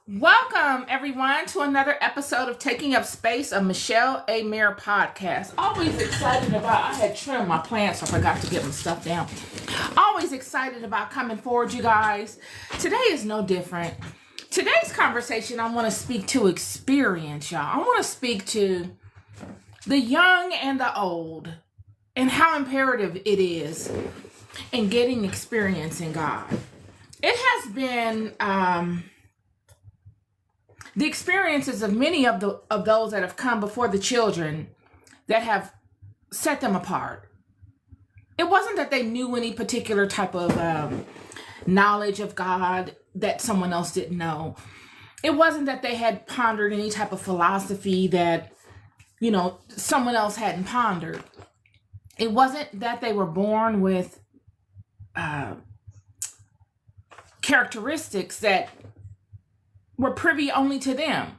Welcome, everyone, to another episode of Taking Up Space, a Michelle A. Mayer podcast. Always excited about, I had trimmed my plants, so I forgot to get my stuff down. Always excited about coming forward, you guys. Today is no different. Today's conversation, I want to speak to experience, y'all. I want to speak to the young and the old and how imperative it is in getting experience in God. It has been the experiences of many of those that have come before the children that have set them apart. It wasn't that they knew any particular type of knowledge of God that someone else didn't know. It wasn't that they had pondered any type of philosophy that, someone else hadn't pondered. It wasn't that they were born with characteristics that were privy only to them.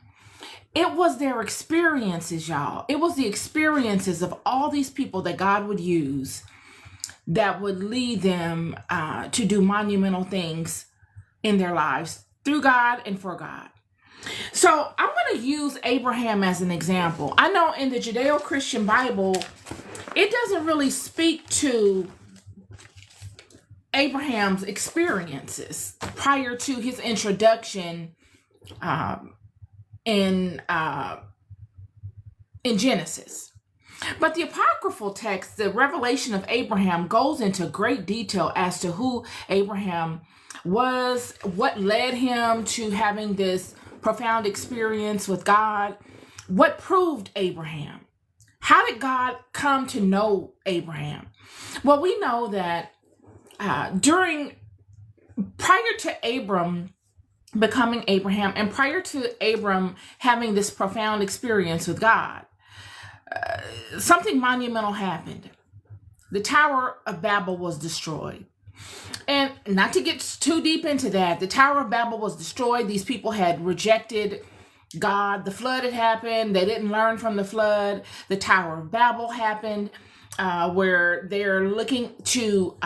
It was their experiences, y'all. It was the experiences of all these people that God would use that would lead them to do monumental things in their lives through God and for God. So I'm going to use Abraham as an example. I know in the Judeo-Christian Bible, it doesn't really speak to Abraham's experiences prior to his introduction in Genesis. But the apocryphal text, the revelation of Abraham, goes into great detail as to who Abraham was, what led him to having this profound experience with God, what proved Abraham. How did God come to know Abraham? Well, we know that prior to Abram becoming Abraham, and prior to Abram having this profound experience with God, something monumental happened. The Tower of Babel was destroyed. And not to get too deep into that, the Tower of Babel was destroyed. These people had rejected God. The flood had happened. They didn't learn from the flood. The Tower of Babel happened, where they're looking to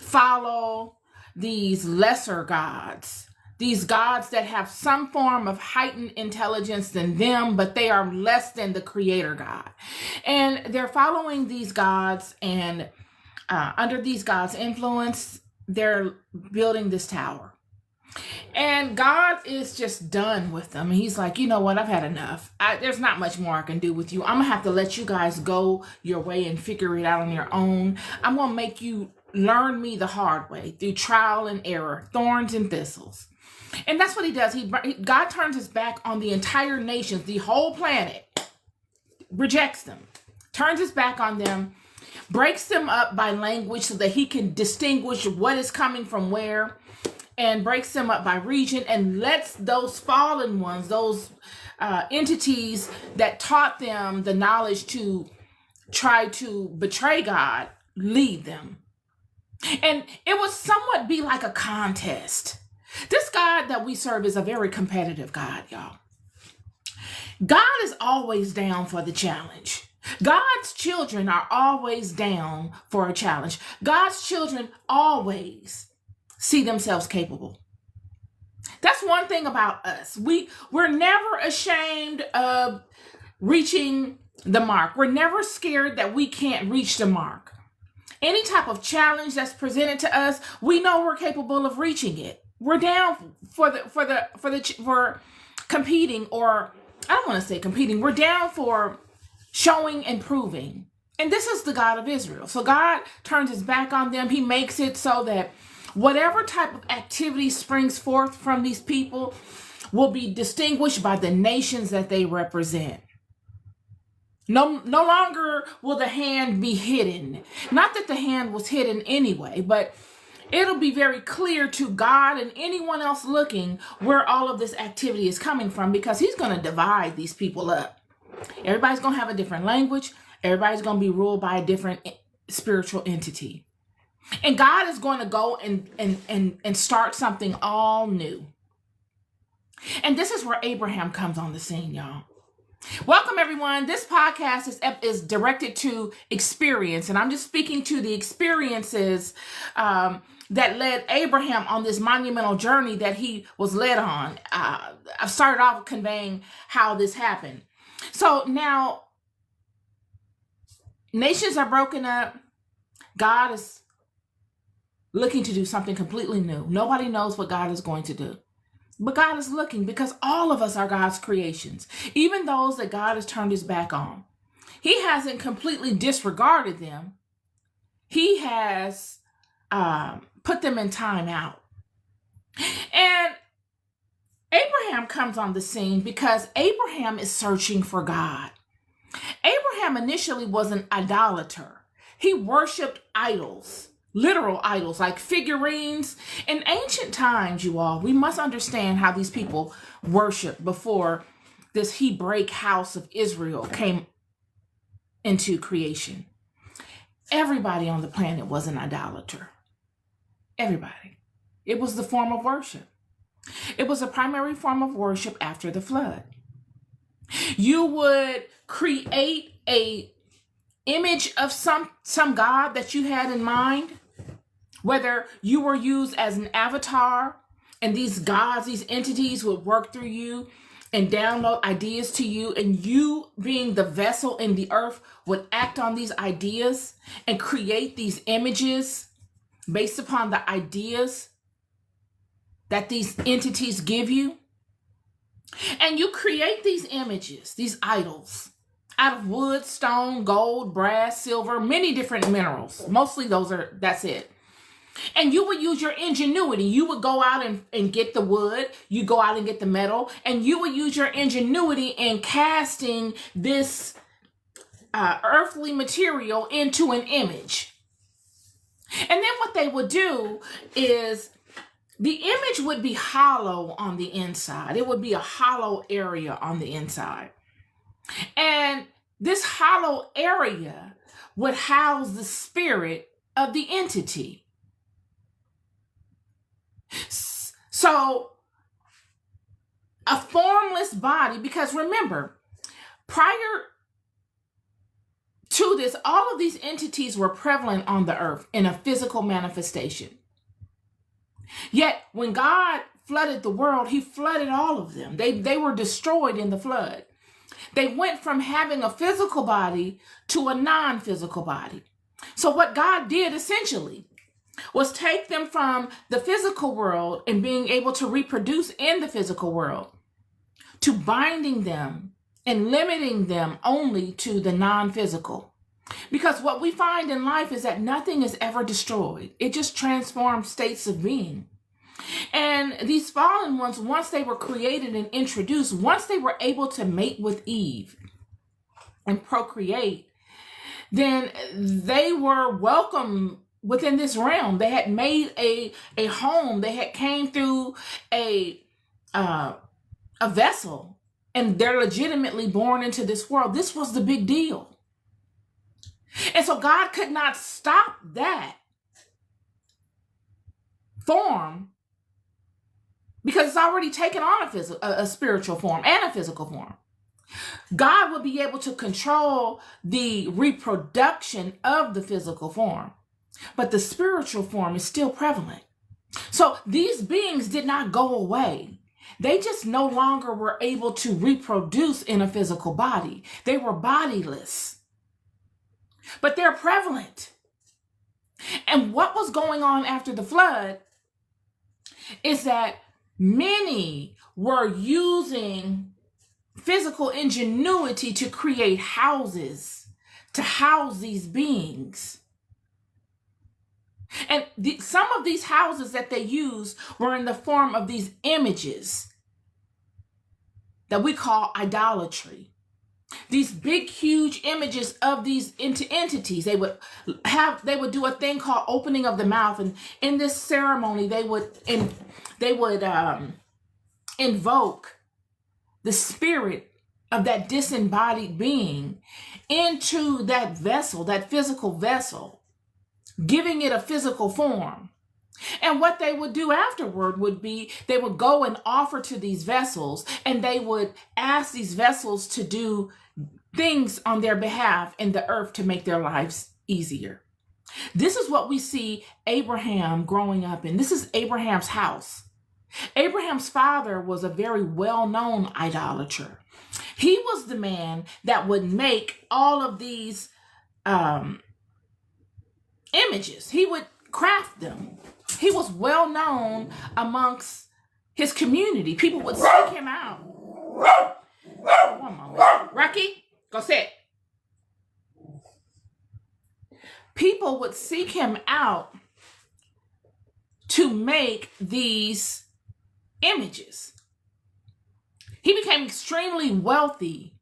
follow these lesser gods. These gods that have some form of heightened intelligence than them, but they are less than the creator God. And they're following these gods, and under these gods' influence, they're building this tower. And God is just done with them. He's like, you know what? I've had enough. There's not much more I can do with you. I'm going to have to let you guys go your way and figure it out on your own. I'm going to make you learn me the hard way through trial and error, thorns and thistles. And that's what he does. God turns his back on the entire nations, the whole planet, rejects them, turns his back on them, breaks them up by language so that he can distinguish what is coming from where, and breaks them up by region, and lets those fallen ones, those entities that taught them the knowledge to try to betray God, lead them. And it would somewhat be like a contest. This God that we serve is a very competitive God, y'all. God is always down for the challenge. God's children are always down for a challenge. God's children always see themselves capable. That's one thing about us. We're never ashamed of reaching the mark. We're never scared that we can't reach the mark. Any type of challenge that's presented to us, we know we're capable of reaching it. We're down for competing, or I don't want to say competing. We're down for showing and proving. And this is the God of Israel. So God turns his back on them. He makes it so that whatever type of activity springs forth from these people will be distinguished by the nations that they represent. No longer will the hand be hidden. Not that the hand was hidden anyway, but it'll be very clear to God and anyone else looking where all of this activity is coming from, because he's going to divide these people up. Everybody's going to have a different language. Everybody's going to be ruled by a different spiritual entity. And God is going to go and start something all new. And this is where Abraham comes on the scene, y'all. Welcome, everyone. This podcast is directed to experience, and I'm just speaking to the experiences that led Abraham on this monumental journey that he was led on. I've started off conveying how this happened. So now, nations are broken up. God is looking to do something completely new. Nobody knows what God is going to do. But God is looking, because all of us are God's creations, even those that God has turned his back on. He hasn't completely disregarded them. He has put them in time out. And Abraham comes on the scene because Abraham is searching for God. Abraham initially was an idolater. He worshiped idols. Literal idols like figurines. In ancient times, you all, we must understand how these people worshiped before this Hebraic house of Israel came into creation. Everybody on the planet was an idolater. Everybody. It was the form of worship. It was a primary form of worship after the flood. You would create a image of some God that you had in mind, whether you were used as an avatar and these gods, these entities would work through you and download ideas to you, and you, being the vessel in the earth, would act on these ideas and create these images based upon the ideas that these entities give you. And you create these images, these idols, out of wood, stone, gold, brass, silver, many different minerals. Mostly that's it. And you would use your ingenuity. You would go out and get the wood. You go out and get the metal. And you would use your ingenuity in casting this earthly material into an image. And then what they would do is the image would be hollow on the inside. It would be a hollow area on the inside. And this hollow area would house the spirit of the entity. So a formless body, because remember, prior to this, all of these entities were prevalent on the earth in a physical manifestation. Yet when God flooded the world, he flooded all of them. They were destroyed in the flood. They went from having a physical body to a non-physical body. So what God did essentially was take them from the physical world and being able to reproduce in the physical world to binding them and limiting them only to the non-physical. Because what we find in life is that nothing is ever destroyed. It just transforms states of being. And these fallen ones, once they were created and introduced, once they were able to mate with Eve and procreate, then they were welcome within this realm. They had made a home. They had came through a vessel, and they're legitimately born into this world. This was the big deal. And so God could not stop that form because it's already taken on a spiritual form and a physical form. God would be able to control the reproduction of the physical form, but the spiritual form is still prevalent. So these beings did not go away. They just no longer were able to reproduce in a physical body. They were bodiless, but they're prevalent. And what was going on after the flood is that many were using physical ingenuity to create houses to house these beings. And some of these houses that they used were in the form of these images that we call idolatry. These big, huge images of these entities. They would do a thing called opening of the mouth, and in this ceremony, they would invoke the spirit of that disembodied being into that vessel, that physical vessel, giving it a physical form. And what they would do afterward would be they would go and offer to these vessels, and they would ask these vessels to do things on their behalf in the earth to make their lives easier. This is what we see Abraham growing up in. This is Abraham's house. Abraham's father was a very well-known idolater. He was the man that would make all of these images. He would craft them. He was well known amongst his community. People would seek him out. One moment. Rocky, go sit. People would seek him out to make these images. He became extremely wealthy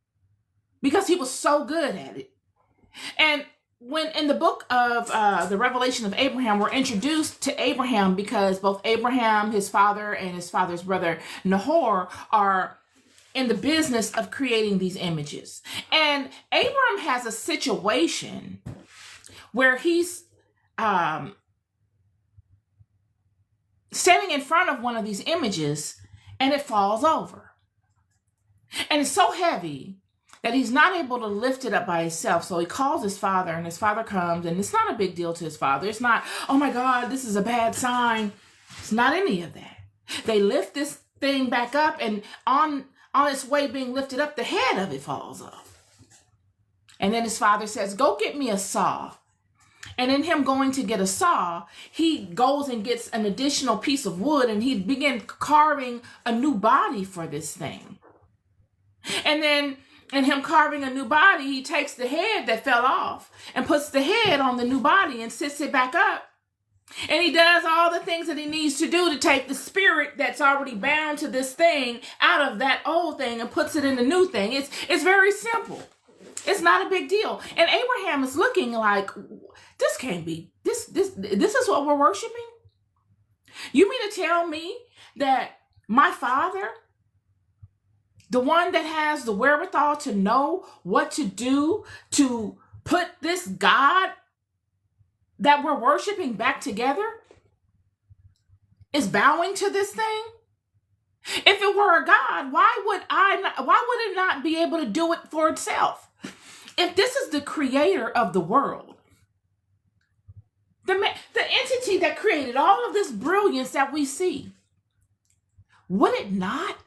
because he was so good at it. And when in the book of the Revelation of Abraham, we're introduced to Abraham because both Abraham, his father, and his father's brother Nahor are in the business of creating these images. And Abram has a situation where he's standing in front of one of these images, and it falls over. And it's so heavy that he's not able to lift it up by himself. So he calls his father, and his father comes, and it's not a big deal to his father. It's not, oh my God, this is a bad sign. It's not any of that. They lift this thing back up, and on its way being lifted up, the head of it falls off. And then his father says, go get me a saw. And in him going to get a saw, he goes and gets an additional piece of wood, and he begins carving a new body for this thing. And then in him carving a new body, he takes the head that fell off and puts the head on the new body and sits it back up. And he does all the things that he needs to do to take the spirit that's already bound to this thing out of that old thing and puts it in the new thing. It's very simple. It's not a big deal. And Abraham is looking like, this can't be, this is what we're worshiping? You mean to tell me that my father, the one that has the wherewithal to know what to do to put this God that we're worshiping back together, is bowing to this thing? If it were a God, why would it not be able to do it for itself? If this is the creator of the world, the entity that created all of this brilliance that we see, would it not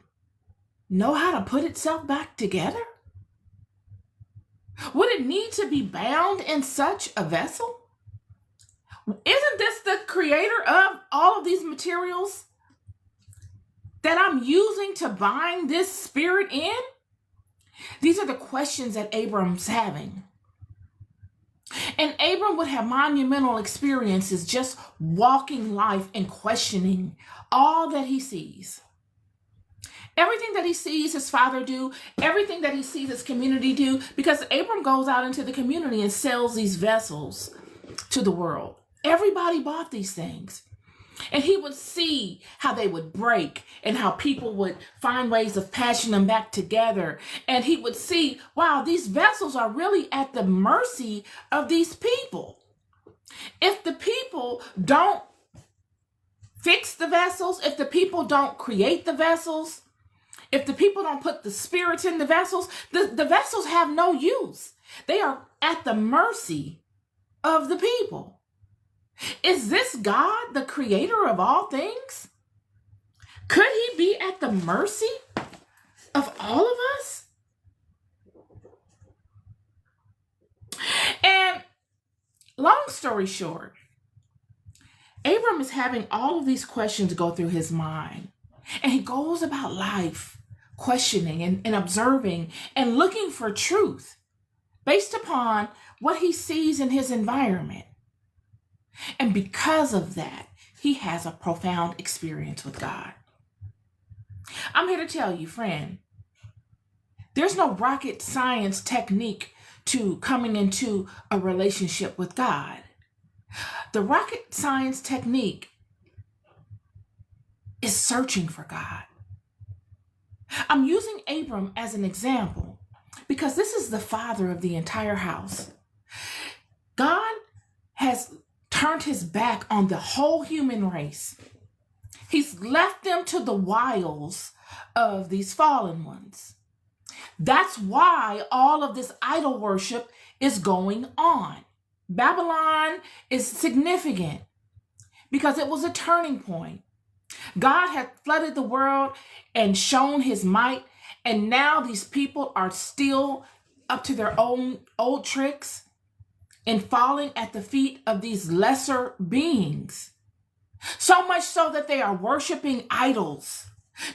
know how to put itself back together? Would it need to be bound in such a vessel? Isn't this the creator of all of these materials that I'm using to bind this spirit in? These are the questions that Abram's having. And Abram would have monumental experiences just walking life and questioning all that he sees. Everything that he sees his father do, everything that he sees his community do, because Abram goes out into the community and sells these vessels to the world. Everybody bought these things. And he would see how they would break and how people would find ways of patching them back together. And he would see, wow, these vessels are really at the mercy of these people. If the people don't fix the vessels, if the people don't create the vessels, if the people don't put the spirits in the vessels have no use. They are at the mercy of the people. Is this God the creator of all things? Could he be at the mercy of all of us? And long story short, Abram is having all of these questions go through his mind. And he goes about life questioning and observing and looking for truth based upon what he sees in his environment. And because of that, he has a profound experience with God. I'm here to tell you, friend, there's no rocket science technique to coming into a relationship with God. The rocket science technique is searching for God. I'm using Abram as an example because this is the father of the entire house. God has turned his back on the whole human race. He's left them to the wiles of these fallen ones. That's why all of this idol worship is going on. Babylon is significant because it was a turning point. God had flooded the world and shown his might, and now these people are still up to their own old tricks and falling at the feet of these lesser beings. So much so that they are worshiping idols.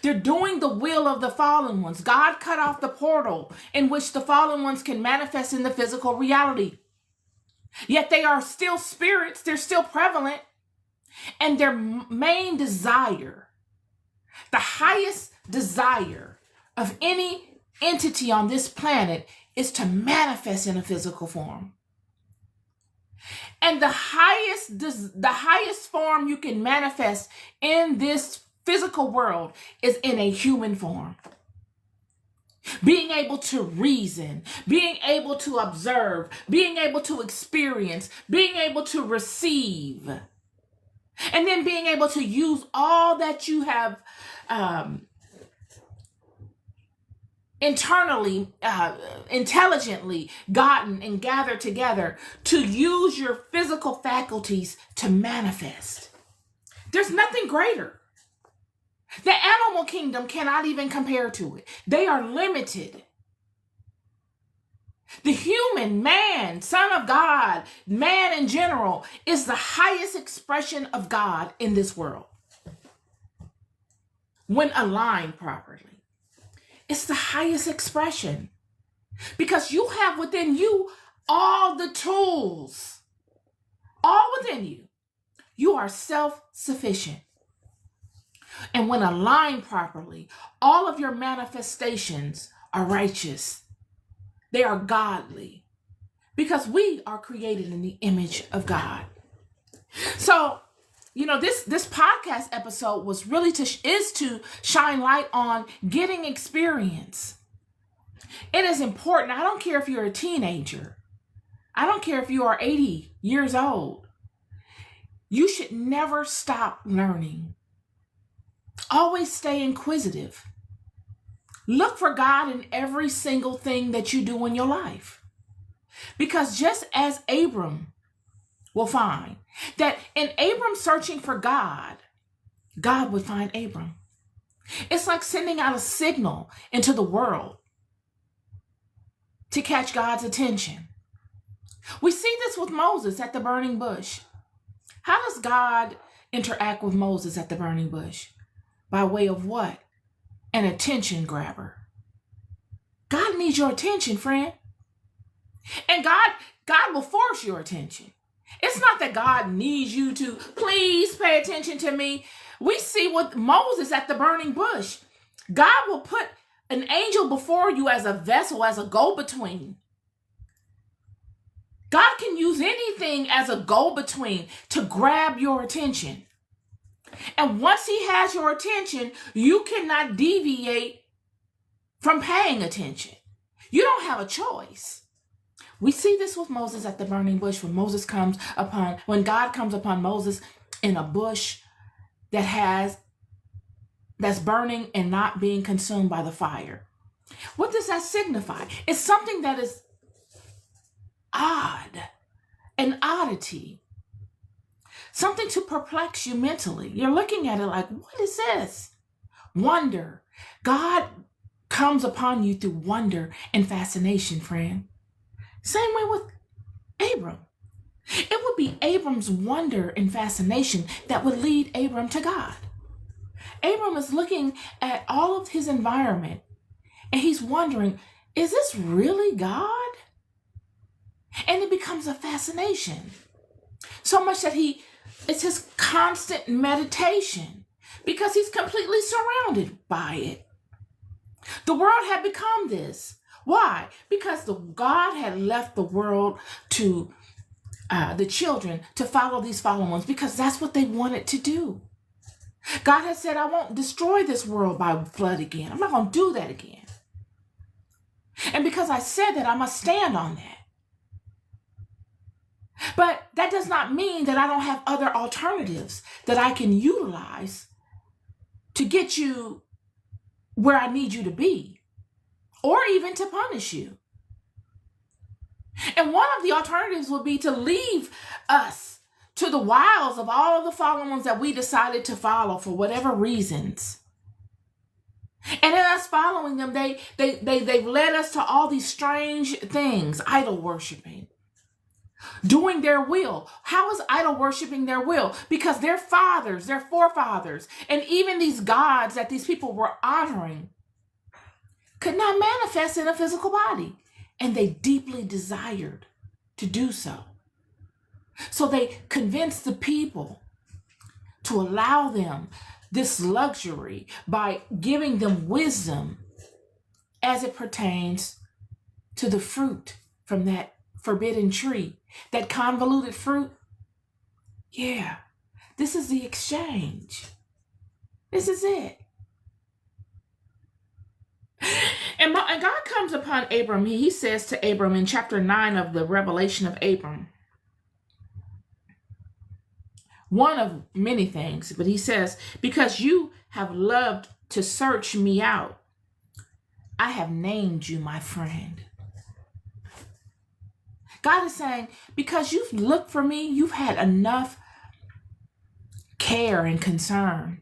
They're doing the will of the fallen ones. God cut off the portal in which the fallen ones can manifest in the physical reality. Yet they are still spirits. They're still prevalent. And their main desire, the highest desire of any entity on this planet, is to manifest in a physical form. And the highest form you can manifest in this physical world is in a human form. Being able to reason, being able to observe, being able to experience, being able to receive, and then being able to use all that you have internally, intelligently gotten and gathered together to use your physical faculties to manifest. There's nothing greater. The animal kingdom cannot even compare to it. They are limited. The human, man, son of God, man in general, is the highest expression of God in this world when aligned properly. It's the highest expression because you have within you all the tools, all within you. You are self-sufficient. And when aligned properly, all of your manifestations are righteous. They are godly because we are created in the image of God. So, this podcast episode was really to shine light on getting experience. It is important. I don't care if you're a teenager. I don't care if you are 80 years old. You should never stop learning. Always stay inquisitive. Look for God in every single thing that you do in your life. Because just as Abram will find that in Abram searching for God, God would find Abram. It's like sending out a signal into the world to catch God's attention. We see this with Moses at the burning bush. How does God interact with Moses at the burning bush? By way of what? An attention grabber. God needs your attention, friend. And God will force your attention. It's not that God needs you to please pay attention to me. We see with Moses at the burning bush. God will put an angel before you as a vessel, as a go-between. God can use anything as a go-between to grab your attention. And once he has your attention, you cannot deviate from paying attention. You don't have a choice. We see this with Moses at the burning bush when God comes upon Moses in a bush that's burning and not being consumed by the fire. What does that signify? It's something that is odd, an oddity. Something to perplex you mentally. You're looking at it like, what is this? Wonder. God comes upon you through wonder and fascination, friend. Same way with Abram. It would be Abram's wonder and fascination that would lead Abram to God. Abram is looking at all of his environment and he's wondering, is this really God? And it becomes a fascination. So much that it's his constant meditation because he's completely surrounded by it. The world had become this. Why? Because God had left the world to the children to follow these fallen ones because that's what they wanted to do. God had said, I won't destroy this world by flood again. I'm not going to do that again. And because I said that, I must stand on that. But that does not mean that I don't have other alternatives that I can utilize to get you where I need you to be, or even to punish you. And one of the alternatives would be to leave us to the wiles of all of the fallen ones that we decided to follow for whatever reasons. And in us following them, they've led us to all these strange things, idol worshiping, doing their will. How is idol worshiping their will? Because their fathers, their forefathers, and even these gods that these people were honoring could not manifest in a physical body. And they deeply desired to do so. So they convinced the people to allow them this luxury by giving them wisdom as it pertains to the fruit from that forbidden tree, that convoluted fruit. Yeah, this is the exchange. This is it. And God comes upon Abram. He says to Abram in chapter 9 of the Revelation of Abram, one of many things, but he says, because you have loved to search me out, I have named you my friend. God is saying, because you've looked for me, you've had enough care and concern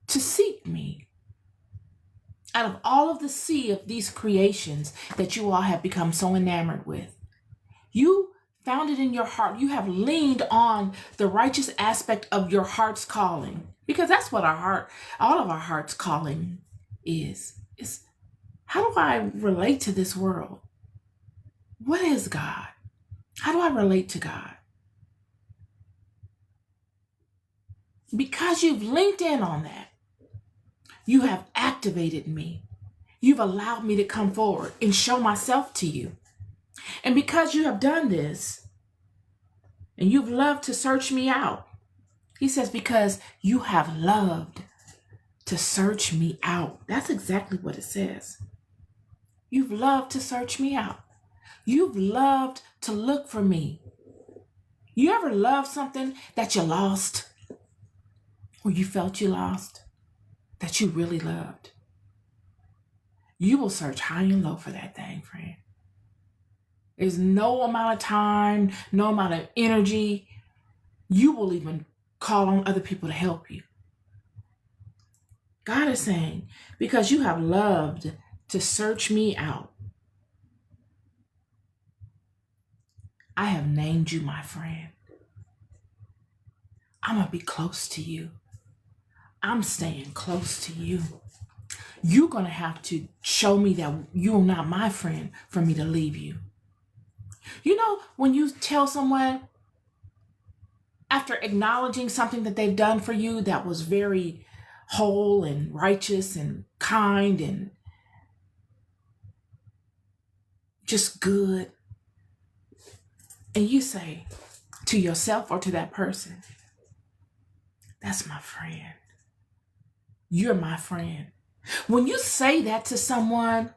to seek me. Out of all of the sea of these creations that you all have become so enamored with, you found it in your heart. You have leaned on the righteous aspect of your heart's calling, because that's what all of our heart's calling is how do I relate to this world? What is God? How do I relate to God? Because you've linked in on that, you have activated me. You've allowed me to come forward and show myself to you. And because you have done this, and you've loved to search me out, he says, because you have loved to search me out. That's exactly what it says. You've loved to search me out. You've loved to look for me. You ever loved something that you lost, or you felt you lost, that you really loved? You will search high and low for that thing, friend. There's no amount of time, no amount of energy. You will even call on other people to help you. God is saying, because you have loved to search me out, I have named you my friend. I'm going to be close to you. I'm staying close to you. You're going to have to show me that you're not my friend for me to leave you. You know, when you tell someone, after acknowledging something that they've done for you that was very whole and righteous and kind and just good, and you say to yourself or to that person, that's my friend. You're my friend. When you say that to someone,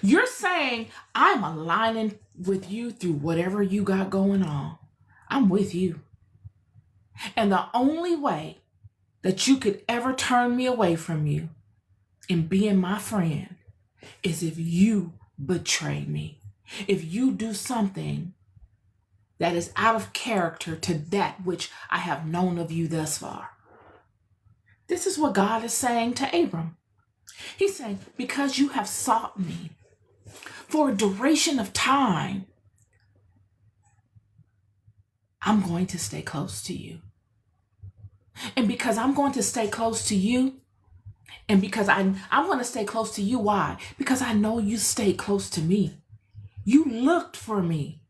you're saying, I'm aligning with you through whatever you got going on. I'm with you. And the only way that you could ever turn me away from you and being my friend is if you betray me. If you do something that is out of character to that which I have known of you thus far. This is what God is saying to Abram. He's saying, because you have sought me for a duration of time, I'm going to stay close to you. And because I'm going to stay close to you, and because I'm going to stay close to you, why? Because I know you stayed close to me. You looked for me.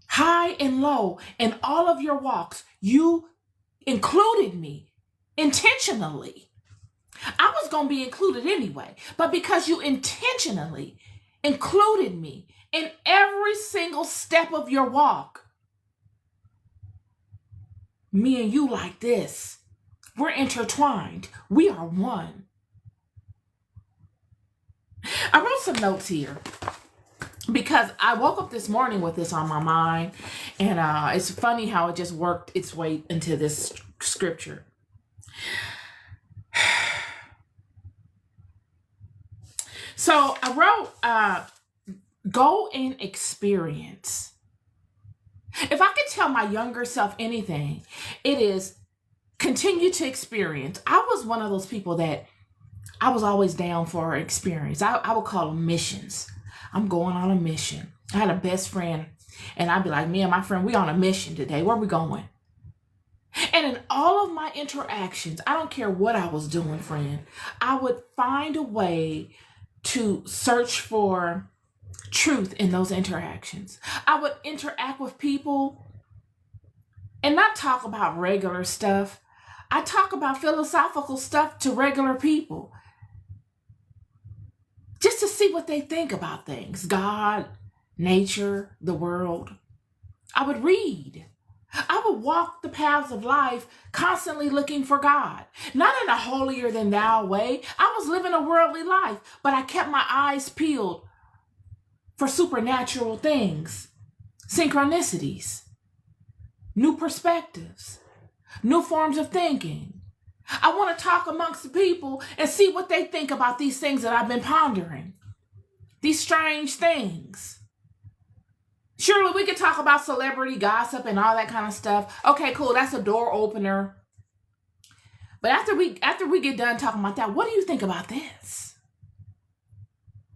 High and low, in all of your walks, you included me intentionally. I was going to be included anyway, but because you intentionally included me in every single step of your walk, me and you like this, we're intertwined. We are one. I wrote some notes here because I woke up this morning with this on my mind, and it's funny how it just worked its way into this scripture. So I wrote, go and experience. If I could tell my younger self anything, it is continue to experience. I was one of those people that I was always down for experience. I would call them missions. I'm going on a mission. I had a best friend, and I'd be like, me and my friend, we on a mission today. Where we going? And in all of my interactions, I don't care what I was doing, friend, I would find a way to search for truth in those interactions. I would interact with people and not talk about regular stuff. I talk about philosophical stuff to regular people just to see what they think about things, God, nature, the world. I would read. I would walk the paths of life constantly looking for God, not in a holier than thou way. I was living a worldly life, but I kept my eyes peeled for supernatural things, synchronicities, new perspectives, new forms of thinking. I want to talk amongst the people and see what they think about these things that I've been pondering, these strange things. Surely we could talk about celebrity gossip and all that kind of stuff. Okay, cool. That's a door opener. But after we get done talking about that, what do you think about this?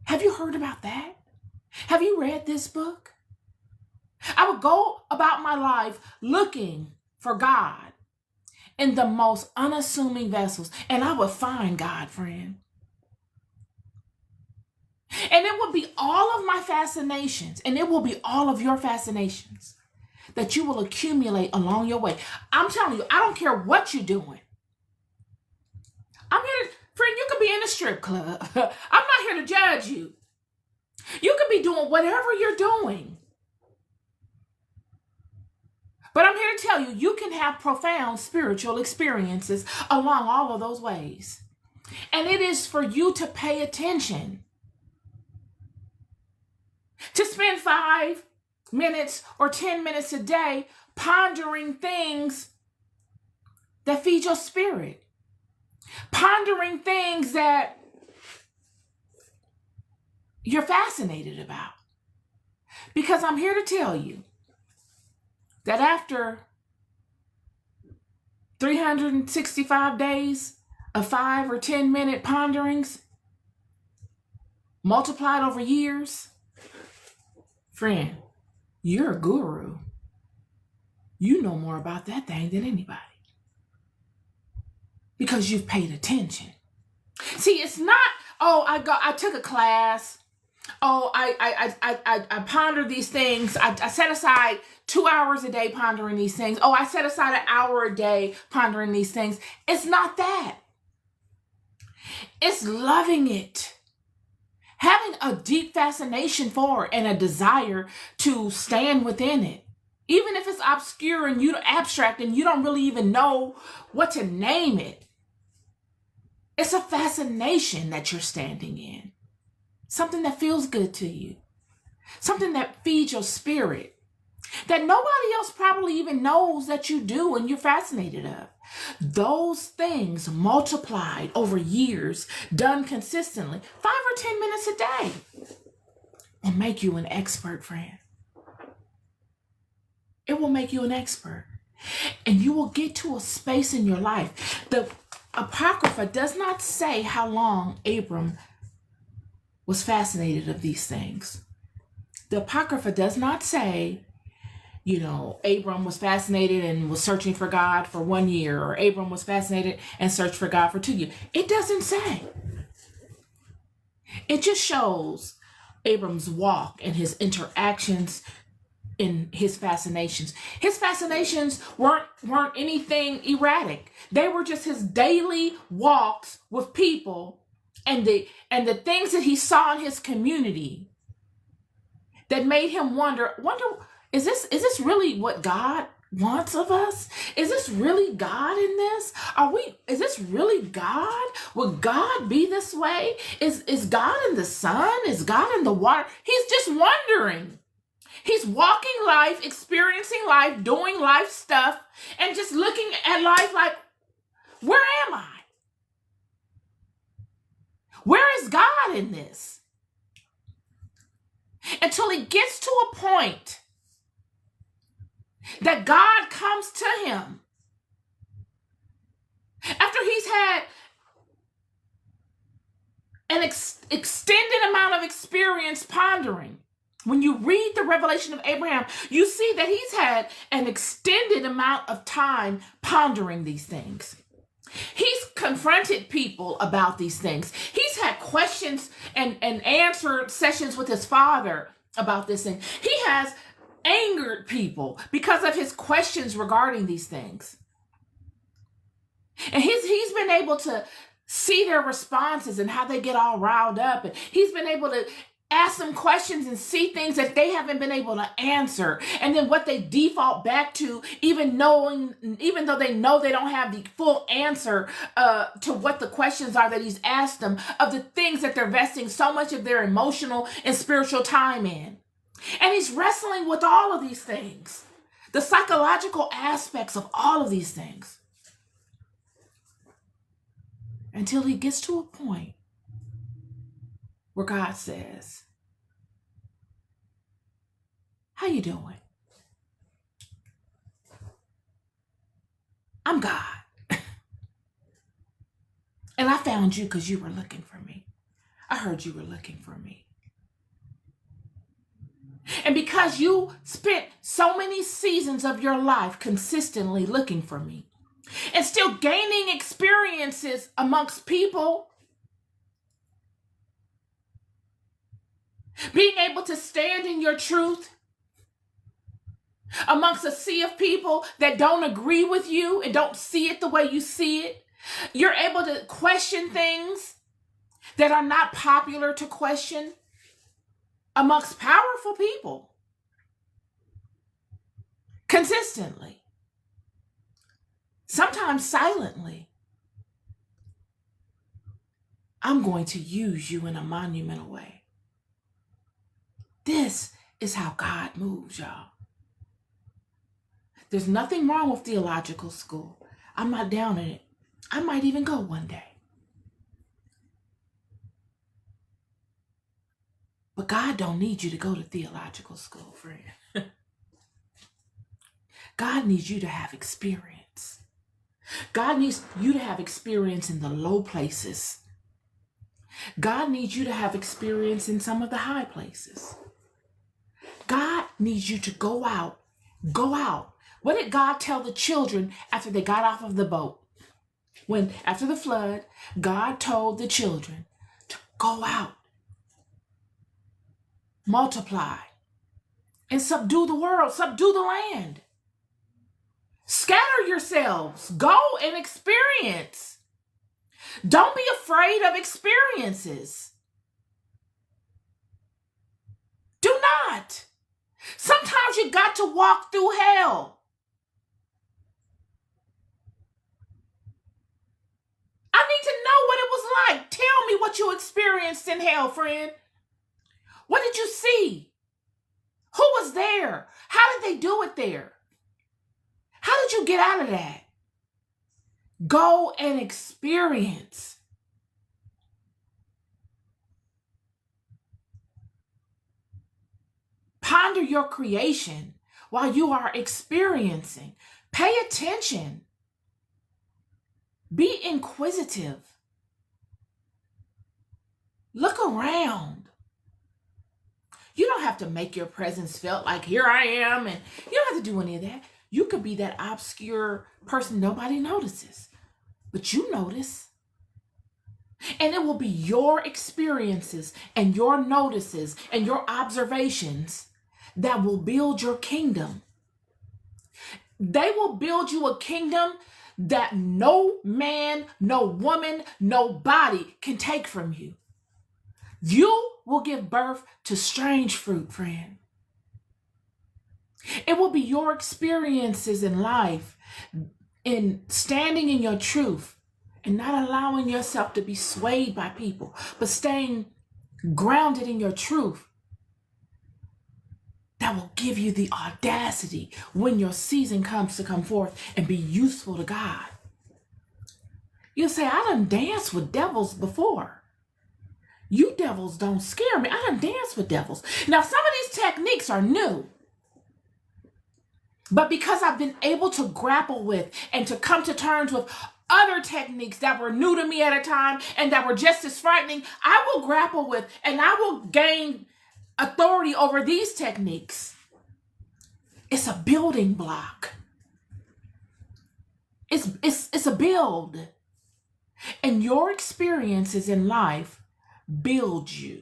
Have you heard about that? Have you read this book? I would go about my life looking for God in the most unassuming vessels, and I would find God, friend. And it will be all of my fascinations, and it will be all of your fascinations that you will accumulate along your way. I'm telling you, I don't care what you're doing. I'm here, friend, you could be in a strip club. I'm not here to judge you. You could be doing whatever you're doing. But I'm here to tell you, you can have profound spiritual experiences along all of those ways. And it is for you to pay attention. To spend 5 minutes or 10 minutes a day pondering things that feed your spirit. Pondering things that you're fascinated about. Because I'm here to tell you that after 365 days of 5 or 10 minute ponderings, multiplied over years, friend, you're a guru. You know more about that thing than anybody. Because you've paid attention. See, it's not, oh, I took a class. Oh, I pondered these things. I set aside 2 hours a day pondering these things. Oh, I set aside an hour a day pondering these things. It's not that. It's loving it. Having a deep fascination for it and a desire to stand within it. Even if it's obscure and abstract and you don't really even know what to name it. It's a fascination that you're standing in. Something that feels good to you. Something that feeds your spirit. That nobody else probably even knows that you do and you're fascinated of. Those things multiplied over years, done consistently, 5 or 10 minutes a day, will make you an expert, friend. It will make you an expert. And you will get to a space in your life. The Apocrypha does not say how long Abram was fascinated of these things. The Apocrypha does not say, Abram was fascinated and was searching for God for 1 year, or Abram was fascinated and searched for God for 2 years. It doesn't say. It just shows Abram's walk and his interactions in his fascinations. His fascinations weren't anything erratic. They were just his daily walks with people and the things that he saw in his community that made him wonder, is this really what God wants of us? Is this really God in this? Is this really God? Would God be this way? Is God in the sun? Is God in the water? He's just wondering. He's walking life, experiencing life, doing life stuff, and just looking at life like, where am I? Where is God in this? Until he gets to a point that God comes to him after he's had an extended amount of experience pondering. When you read the revelation of Abraham, you see that he's had an extended amount of time pondering these things. He's confronted people about these things. He's had questions and answer sessions with his father about this thing. He has angered people because of his questions regarding these things. And he's been able to see their responses and how they get all riled up. And he's been able to ask them questions and see things that they haven't been able to answer. And then what they default back to, even though they know they don't have the full answer to what the questions are that he's asked them, of the things that they're investing so much of their emotional and spiritual time in. And he's wrestling with all of these things, the psychological aspects of all of these things, until he gets to a point where God says, how you doing? I'm God. And I found you because you were looking for me. I heard you were looking for me. And because you spent so many seasons of your life consistently looking for me and still gaining experiences amongst people, being able to stand in your truth amongst a sea of people that don't agree with you and don't see it the way you see it, you're able to question things that are not popular to question amongst powerful people consistently, sometimes silently. I'm going to use you in a monumental way. This is how God moves, y'all. There's nothing wrong with theological school. I'm not down in it. I might even go one day. But God don't need you to go to theological school, friend. God needs you to have experience. God needs you to have experience in the low places. God needs you to have experience in some of the high places. God needs you to go out. Go out. What did God tell the children after they got off of the boat? After the flood, God told the children to go out, multiply, and subdue the world, subdue the land. Scatter yourselves. Go and experience. Don't be afraid of experiences. Do not. Sometimes you got to walk through hell. I need to know what it was like. Tell me what you experienced in hell, friend. What did you see? Who was there? How did they do it there? How did you get out of that? Go and experience. Ponder your creation while you are experiencing. Pay attention. Be inquisitive. Look around. You don't have to make your presence felt like here I am, and you don't have to do any of that. You could be that obscure person nobody notices, but you notice. And it will be your experiences and your notices and your observations that will build your kingdom. They will build you a kingdom that no man, no woman, nobody can take from you. You will give birth to strange fruit, friend. It will be your experiences in life, in standing in your truth and not allowing yourself to be swayed by people, but staying grounded in your truth, that will give you the audacity when your season comes to come forth and be useful to God. You'll say, I done danced with devils before. You devils don't scare me. I done danced with devils. Now, some of these techniques are new. But because I've been able to grapple with and to come to terms with other techniques that were new to me at a time and that were just as frightening, I will grapple with and I will gain authority over these techniques. It's a building block. It's a build. And your experiences in life build you.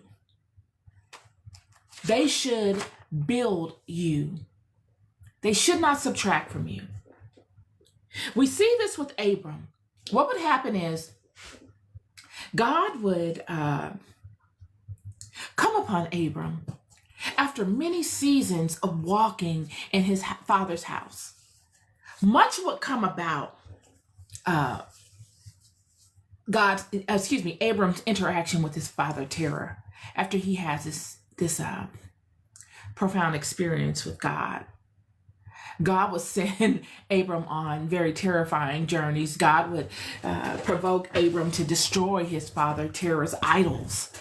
They should build you. They should not subtract from you. We see this with Abram. What would happen is God would come upon Abram after many seasons of walking in his father's house. Much would come about Abram's interaction with his father Terah after he has this profound experience with God. God would send Abram on very terrifying journeys. God would provoke Abram to destroy his father Terah's idols.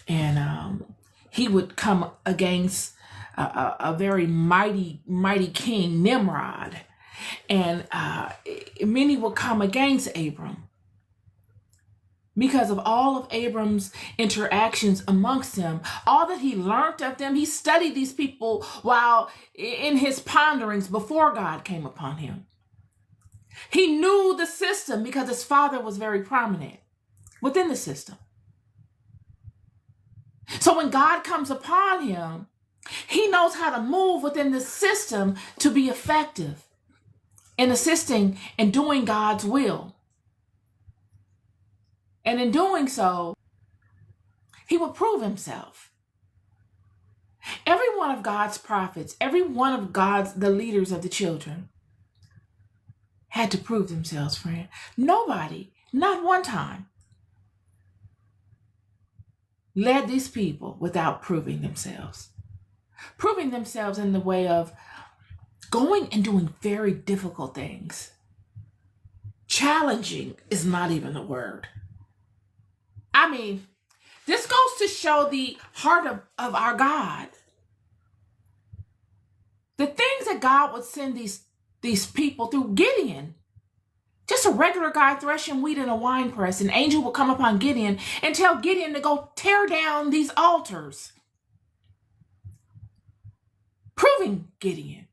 And he would come against a very mighty king, Nimrod. And many would come against Abram because of all of Abram's interactions amongst them, all that he learned of them. He studied these people while in his ponderings before God came upon him. He knew the system because his father was very prominent within the system. So when God comes upon him, he knows how to move within the system to be effective in assisting and doing God's will. And in doing so, he would prove himself. Every one of God's prophets, every one of the leaders of the children, had to prove themselves, friend. Nobody, not one time, led these people without proving themselves. Proving themselves in the way of going and doing very difficult things. Challenging is not even a word. I mean, this goes to show the heart of our God. The things that God would send these people through. Gideon, just a regular guy threshing wheat in a wine press. An angel will come upon Gideon and tell Gideon to go tear down these altars. Proving Gideon.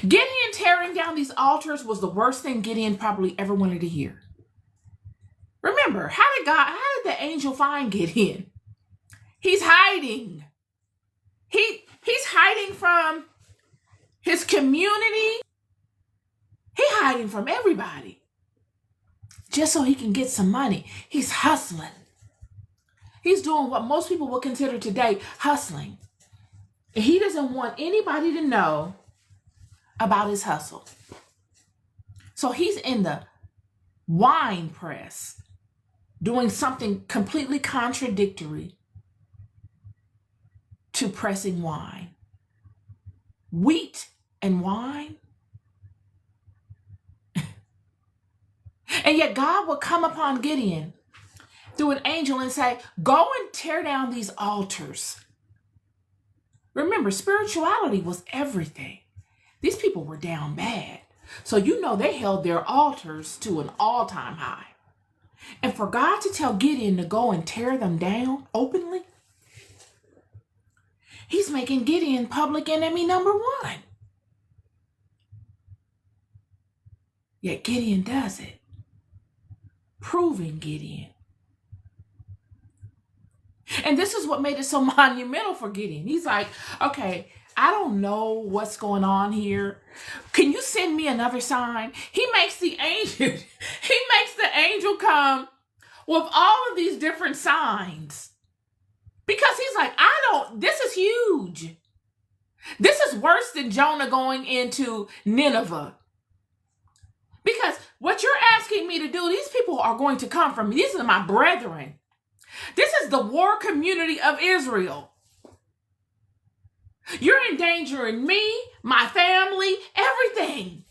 Gideon tearing down these altars was the worst thing Gideon probably ever wanted to hear. Remember, how did the angel find Gideon? He's hiding. He's hiding from his community. He's hiding from everybody just so he can get some money. He's hustling. He's doing what most people would consider today hustling. And he doesn't want anybody to know about his hustle. So he's in the wine press doing something completely contradictory to pressing wine. Wheat and wine. And yet God will come upon Gideon through an angel and say, go and tear down these altars. Remember, spirituality was everything. These people were down bad. So they held their altars to an all-time high. And for God to tell Gideon to go and tear them down openly, he's making Gideon public enemy number one. Yet Gideon does it, proving Gideon. And this is what made it so monumental for Gideon. He's like, okay, I don't know what's going on here. Can you send me another sign? He makes the angel come with all of these different signs. Because he's like, this is huge. This is worse than Jonah going into Nineveh. Because what you're asking me to do, these people are going to come from me. These are my brethren. This is the war community of Israel. You're endangering me, my family, everything.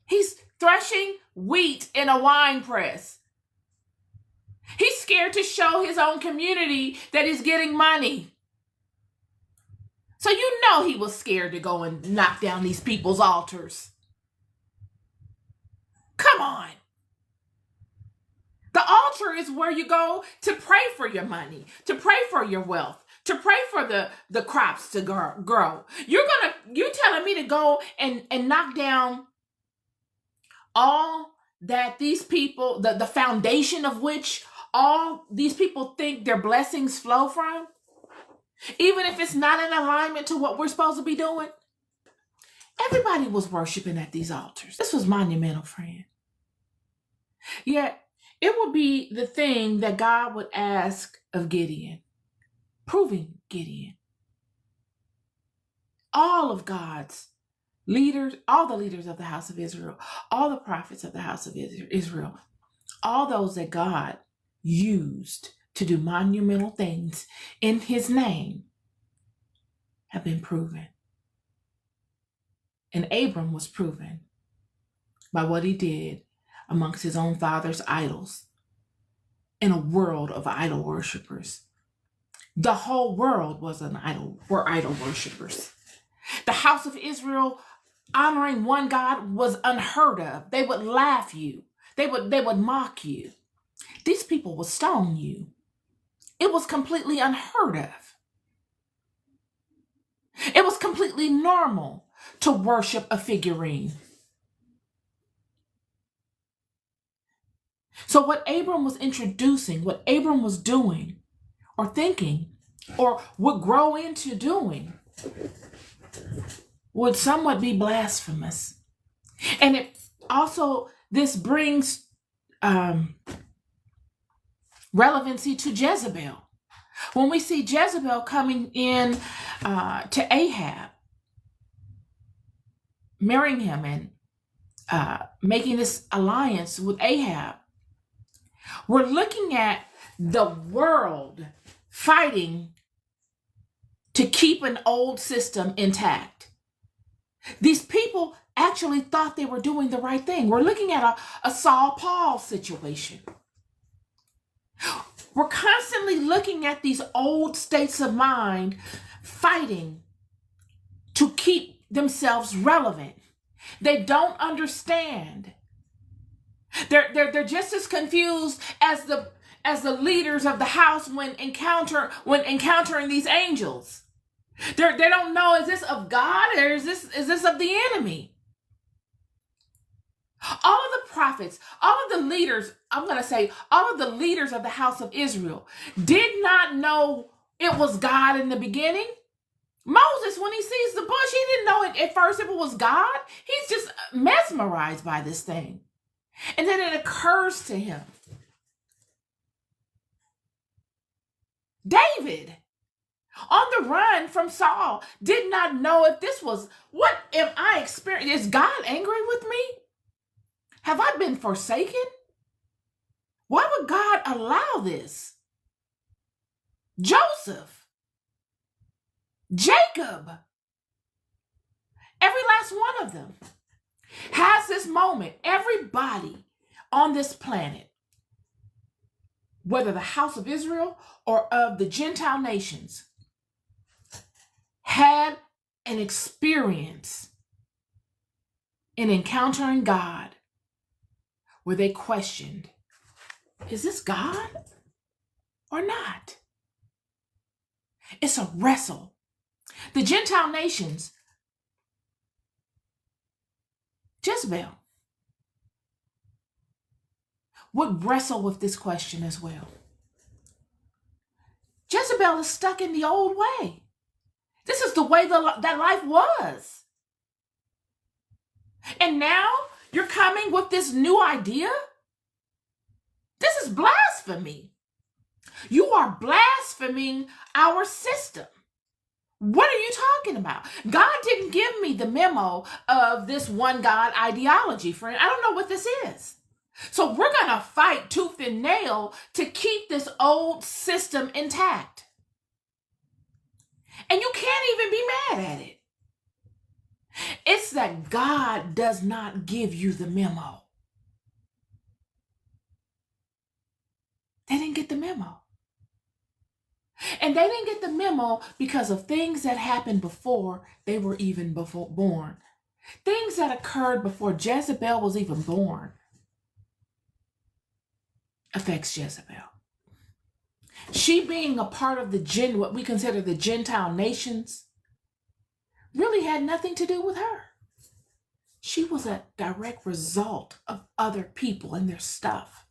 He's threshing wheat in a wine press. He's scared to show his own community that he's getting money. So you know he was scared to go and knock down these people's altars. Come on. The altar is where you go to pray for your money, to pray for your wealth, to pray for the crops to grow. You're telling me to go and knock down all that these people, the foundation of which all these people think their blessings flow from? Even if it's not in alignment to what we're supposed to be doing. Everybody was worshiping at these altars. This was monumental, friend. Yet, it would be the thing that God would ask of Gideon, proving Gideon. All of God's leaders, all the leaders of the house of Israel, all the prophets of the house of Israel, all those that God used to do monumental things in his name have been proven. And Abram was proven by what he did amongst his own father's idols in a world of idol worshipers. The whole world were idol worshipers. The house of Israel honoring one God was unheard of. They would laugh you. They would mock you. These people would stone you. It was completely unheard of. It was completely normal to worship a figurine. So what Abram was introducing, what Abram was doing or thinking or would grow into doing would somewhat be blasphemous. And it also, this brings relevancy to Jezebel. When we see Jezebel coming in to Ahab, marrying him and making this alliance with Ahab, we're looking at the world fighting to keep an old system intact. These people actually thought they were doing the right thing. We're looking at a Saul-Paul situation. We're constantly looking at these old states of mind fighting to keep themselves relevant. They don't understand. They're just as confused as the leaders of the house when encountering these angels. They don't know, is this of God or is this of the enemy? All of the prophets, all of the leaders, all of the leaders of the house of Israel did not know it was God in the beginning. Moses, when he sees the bush, he didn't know it at first if it was God. He's just mesmerized by this thing. And then it occurs to him. David, on the run from Saul, did not know if this was, what am I experiencing? Is God angry with me? Have I been forsaken? Why would God allow this? Joseph, Jacob, every last one of them has this moment. Everybody on this planet, whether the house of Israel or of the Gentile nations, had an experience in encountering God where they questioned, is this God or not? It's a wrestle. The Gentile nations, Jezebel, would wrestle with this question as well. Jezebel is stuck in the old way. This is the way that life was. And now you're coming with this new idea? This is blasphemy. You are blaspheming our system. What are you talking about? God didn't give me the memo of this one God ideology, friend. I don't know what this is. So we're going to fight tooth and nail to keep this old system intact. And you can't even be mad at it. It's that God does not give you the memo. They didn't get the memo. And they didn't get the memo because of things that happened before they were even born. Things that occurred before Jezebel was even born affects Jezebel. She being a part of what we consider the Gentile nations, really had nothing to do with her. She was a direct result of other people and their stuff.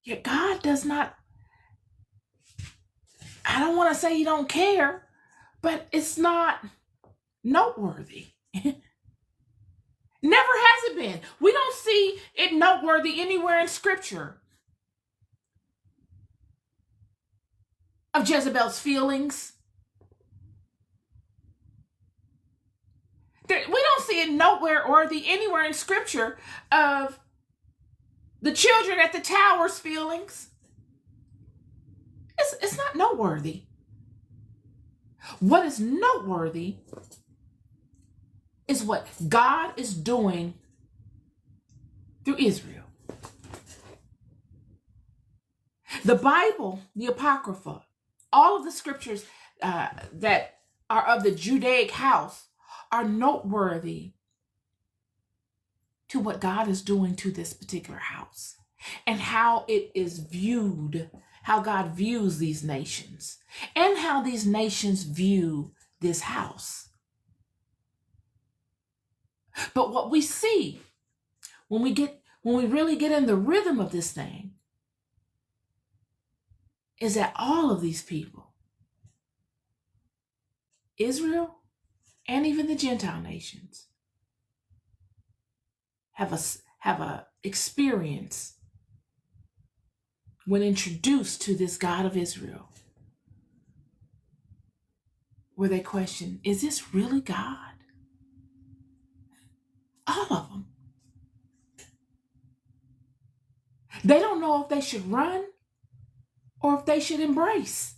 Yet God does not, I don't want to say he don't care, but it's not noteworthy. Never has it been. We don't see it noteworthy anywhere in Scripture of Jezebel's feelings. We don't see it noteworthy anywhere in Scripture of the children at the tower's feelings. It's not noteworthy. What is noteworthy is what God is doing through Israel. The Bible, the Apocrypha, all of the scriptures that are of the Judaic house are noteworthy to what God is doing to this particular house and how it is viewed, how God views these nations and how these nations view this house. But what we see when we really get in the rhythm of this thing is that all of these people, Israel and even the Gentile nations, have a experience when introduced to this God of Israel, where they question, is this really God? All of them. They don't know if they should run or if they should embrace.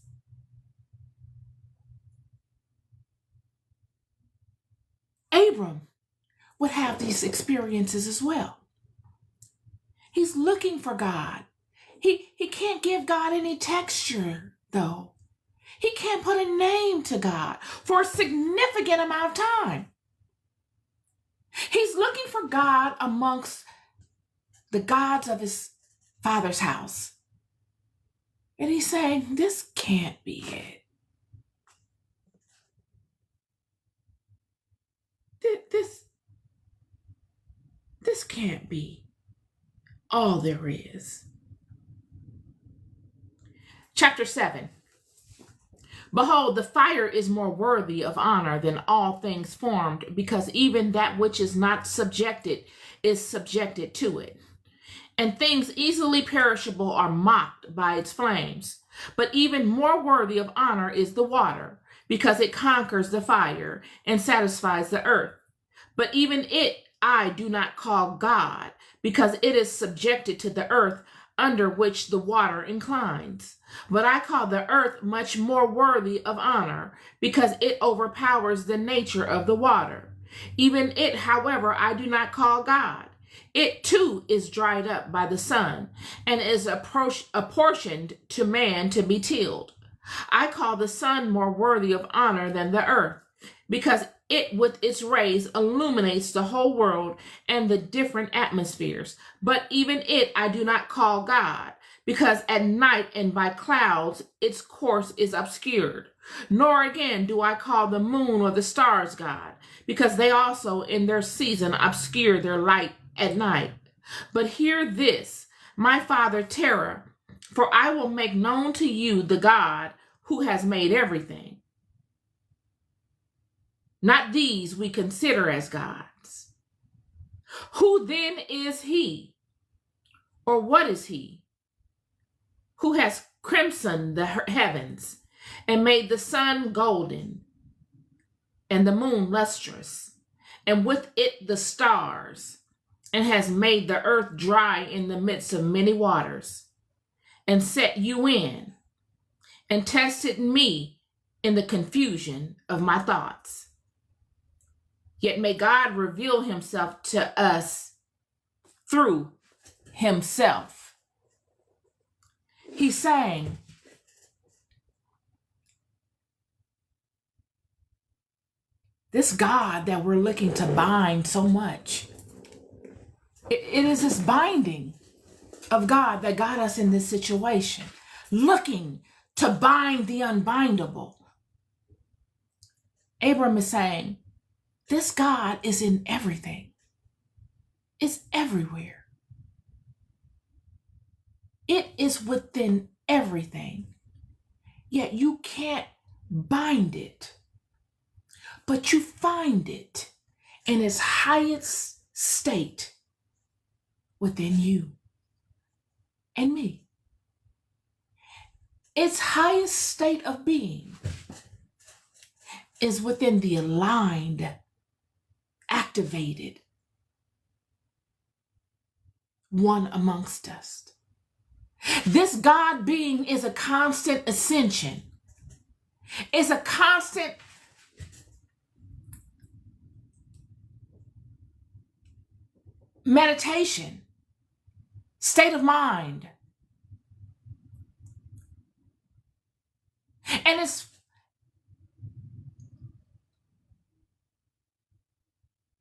Abram would have these experiences as well. He's looking for God. He can't give God any texture, though. He can't put a name to God for a significant amount of time. He's looking for God amongst the gods of his father's house. And he's saying, this can't be it. This can't be all there is. Chapter 7. Behold, the fire is more worthy of honor than all things formed, because even that which is not subjected is subjected to it. And things easily perishable are mocked by its flames. But even more worthy of honor is the water, because it conquers the fire and satisfies the earth. But even it I do not call God, because it is subjected to the earth, under which the water inclines. But I call the earth much more worthy of honor, because it overpowers the nature of the water. Even it, however, I do not call God. It too is dried up by the sun, and is apportioned to man to be tilled. I call the sun more worthy of honor than the earth, because it with its rays illuminates the whole world and the different atmospheres. But even it I do not call God, because at night and by clouds its course is obscured. Nor again do I call the moon or the stars God, because they also in their season obscure their light at night. But hear this, my father Terah, for I will make known to you the God who has made everything. Not these we consider as gods. Who then is he? Or what is he? who has crimsoned the heavens and made the sun golden and the moon lustrous, and with it the stars, and has made the earth dry in the midst of many waters, and set you in, and tested me in the confusion of my thoughts. Yet may God reveal himself to us through himself. He's saying, this God that we're looking to bind so much, it is this binding of God that got us in this situation, looking to bind the unbindable. Abram is saying, this God is in everything. It's everywhere. It is within everything. Yet you can't bind it, but you find it in its highest state within you and me. Its highest state of being is within the aligned, activated one amongst us. This God being is a constant ascension, is a constant meditation, state of mind. And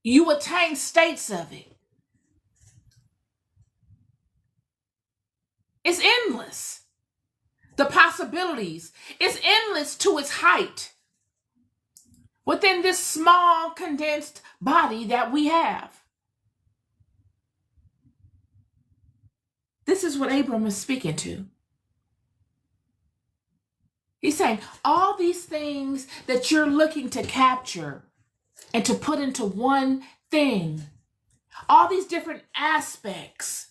you attain states of it. It's endless. The possibilities. It's endless to its height within this small, condensed body that we have. This is what Abram is speaking to. He's saying all these things that you're looking to capture and to put into one thing, all these different aspects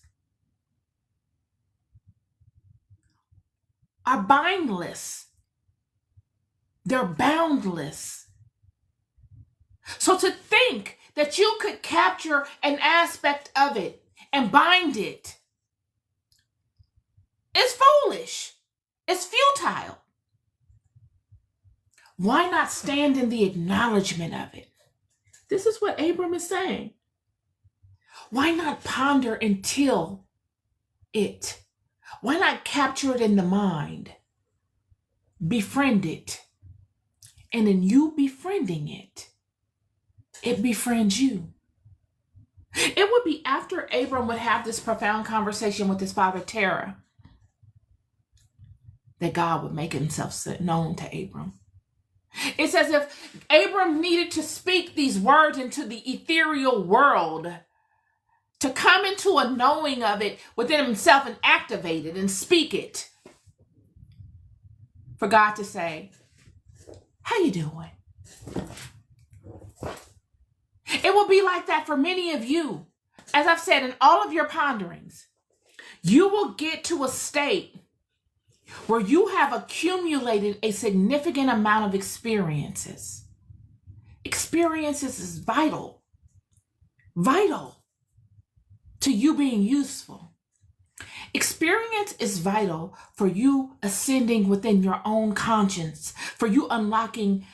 are bindless. They're boundless. So to think that you could capture an aspect of it and bind it is foolish. It's futile. Why not stand in the acknowledgement of it? This is what Abram is saying. Why not ponder until it? Why not capture it in the mind? Befriend it. And in you befriending it, it befriends you. It would be after Abram would have this profound conversation with his father Terah that God would make himself known to Abram. It's as if Abram needed to speak these words into the ethereal world, to come into a knowing of it within himself and activate it and speak it. For God to say, how you doing? It will be like that for many of you. As I've said, in all of your ponderings, you will get to a state where you have accumulated a significant amount of experiences. Experiences is vital to you being useful. Experience is vital for you ascending within your own conscience, for you unlocking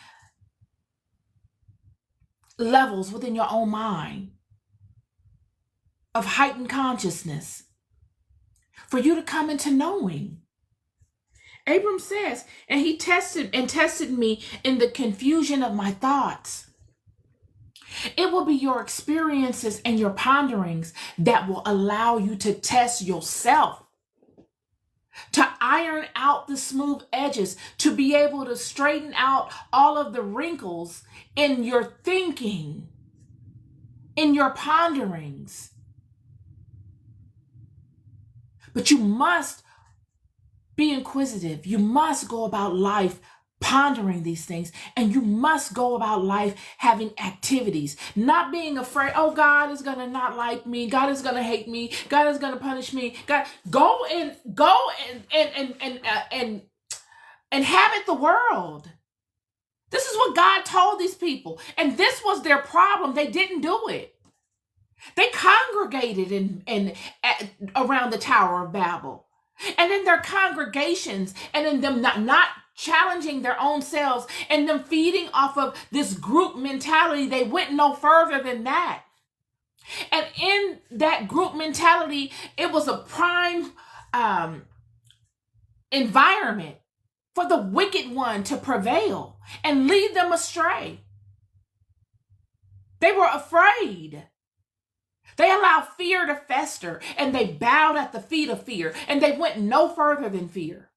levels within your own mind of heightened consciousness, for you to come into knowing. Abram says, and he tested me in the confusion of my thoughts. It will be your experiences and your ponderings that will allow you to test yourself, to iron out the smooth edges, to be able to straighten out all of the wrinkles in your thinking, in your ponderings. But you must be inquisitive. You must go about life pondering these things. And you must go about life having activities, not being afraid, oh, God is going to not like me. God is going to hate me. God is going to punish me. God, go and inhabit the world. This is what God told these people. And this was their problem. They didn't do it. They congregated around the Tower of Babel. And in their congregations and in them not challenging their own selves and them feeding off of this group mentality, they went no further than that. And in that group mentality, it was a prime environment for the wicked one to prevail and lead them astray. They were afraid. They allowed fear to fester, and they bowed at the feet of fear, and they went no further than fear.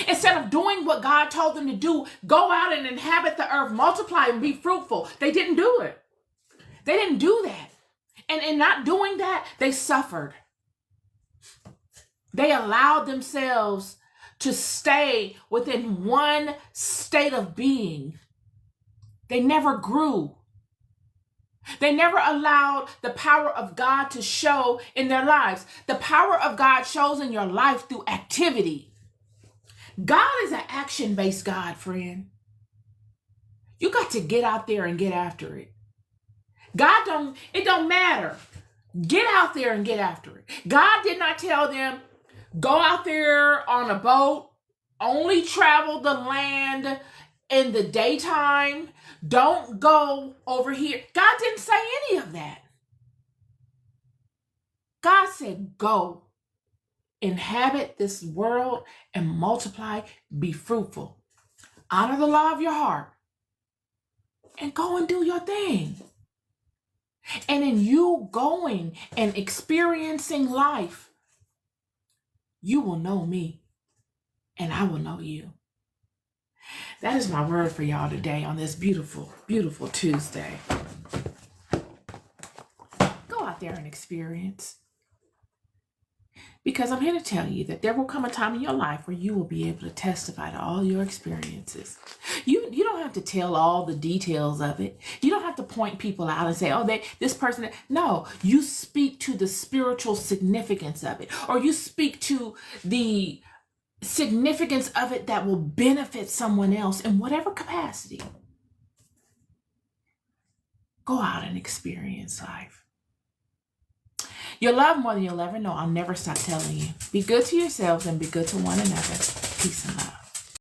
Instead of doing what God told them to do, go out and inhabit the earth, multiply and be fruitful, they didn't do it. They didn't do that. And in not doing that, they suffered. They allowed themselves to stay within one state of being. They never grew. They never allowed the power of God to show in their lives. The power of God shows in your life through activity. God is an action-based God, friend. You got to get out there and get after it. It don't matter. Get out there and get after it. God did not tell them, go out there on a boat, only travel the land in the daytime. Don't go over here. God didn't say any of that. God said, go, inhabit this world and multiply, be fruitful. Honor the law of your heart and go and do your thing. And in you going and experiencing life, you will know me and I will know you. That is my word for y'all today on this beautiful, beautiful Tuesday. Go out there and experience. Because I'm here to tell you that there will come a time in your life where you will be able to testify to all your experiences. You don't have to tell all the details of it. You don't have to point people out and say, oh, this person. No, you speak to the spiritual significance of it, or you speak to the significance of it that will benefit someone else in whatever capacity. Go out and experience life. You're loved more than you'll ever know. I'll never stop telling you. Be good to yourselves and be good to one another. Peace and love.